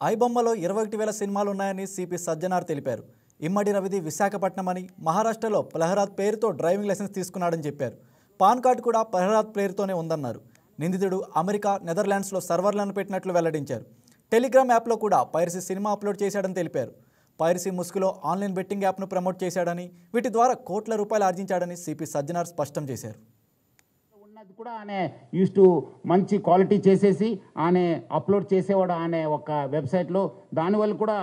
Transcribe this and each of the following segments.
ఐబొమ్మలో 21,000 సినిమాలున్నాయని CP Sajjanar తెలిపారు. ఇమ్మడి రవిది విశాఖపట్నం అని, మహారాష్ట్రలో ప్రహ్లాద్ పేరుతో డ్రైవింగ్ లైసెన్స్ తీసుకున్నాడని చెప్పారు. పాన్ కార్డు కూడా ప్రహ్లాద్ పేరుతోనే ఉందన్నారు. నిందితుడు అమెరికా, నెదర్లాండ్స్లో సర్వర్లను పెట్టినట్లు వెల్లడించారు. టెలిగ్రామ్ యాప్లో కూడా పైరసీ సినిమా అప్లోడ్ చేశాడని తెలిపారు. పైరసీ ముసుగులో ఆన్లైన్ బెట్టింగ్ యాప్ను ప్రమోట్ చేశాడని, వీటి ద్వారా కోట్ల రూపాయలు ఆర్జించాడని సిపి సజ్జనార్ స్పష్టం చేశారు. ఉన్నది కూడా ఆయన యూస్ టు మంచి క్వాలిటీ చేసేసి ఆయన అప్లోడ్ చేసేవాడు ఆయన ఒక వెబ్సైట్లో. దానివల్ల కూడా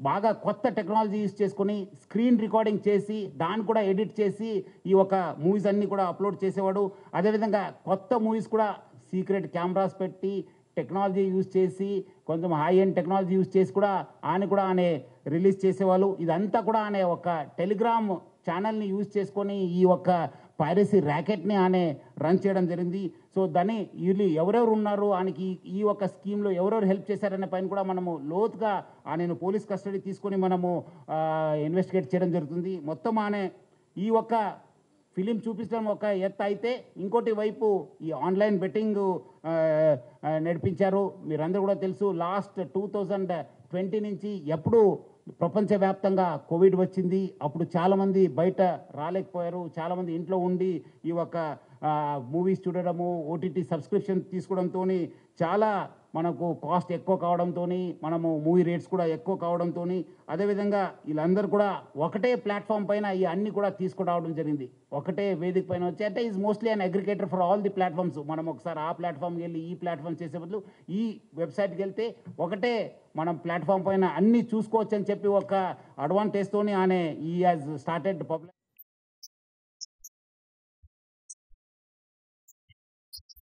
బాగా కొత్త టెక్నాలజీ యూస్ చేసుకొని స్క్రీన్ రికార్డింగ్ చేసి దాన్ని కూడా ఎడిట్ చేసి ఈ ఒక మూవీస్ అన్నీ కూడా అప్లోడ్ చేసేవాడు. అదేవిధంగా కొత్త మూవీస్ కూడా సీక్రెట్ కెమెరాస్ పెట్టి టెక్నాలజీ యూజ్ చేసి కొంచెం హై ఎండ్ టెక్నాలజీ యూజ్ చేసి కూడా ఆయన రిలీజ్ చేసేవాళ్ళు. ఇదంతా కూడా ఆయన ఒక టెలిగ్రామ్ ఛానల్ని యూజ్ చేసుకొని ఈ ఒక పైరసీ ర్యాకెట్ని ఆయన రన్ చేయడం జరిగింది. సో దాన్ని వీళ్ళు ఎవరెవరు ఉన్నారు, ఆయనకి ఈ ఒక స్కీమ్లో ఎవరెవరు హెల్ప్ చేశారనే పైన కూడా మనము లోతుగా ఆయన పోలీస్ కస్టడీ తీసుకొని మనము ఇన్వెస్టిగేట్ చేయడం జరుగుతుంది. మొత్తం ఆయన ఈ ఒక ఫిలిం చూపించడం ఒక ఎత్తు అయితే, ఇంకోటి వైపు ఈ ఆన్లైన్ బెట్టింగ్ నడిపించారు. మీరందరూ కూడా తెలుసు, లాస్ట్ 2020 నుంచి ఎప్పుడు ప్రపంచవ్యాప్తంగా కోవిడ్ వచ్చింది. అప్పుడు చాలామంది బయట రాలేకపోయారు. చాలామంది ఇంట్లో ఉండి ఈ ఒక మూవీస్ చూడడము, ఓటీటీ సబ్స్క్రిప్షన్ తీసుకోవడంతో చాలా మనకు కాస్ట్ ఎక్కువ కావడంతో, మనము మూవీ రేట్స్ కూడా ఎక్కువ కావడంతో, అదేవిధంగా వీళ్ళందరూ కూడా ఒకటే ప్లాట్ఫామ్ పైన ఈ అన్ని కూడా తీసుకురావడం జరిగింది. ఒకటే వేదిక పైన వచ్చి, అంటే is mostly an aggregator for all the platforms. మనం ఒకసారి ఆ ప్లాట్ఫామ్కి వెళ్ళి ఈ ప్లాట్ఫామ్ చేసే బదులు ఈ వెబ్సైట్కి వెళ్తే ఒకటే మనం ప్లాట్ఫామ్ పైన అన్నీ చూసుకోవచ్చు అని చెప్పి ఒక అడ్వాంటేజ్తోని ఆయన ఈ హాజ్ స్టార్టెడ్ పబ్లిక్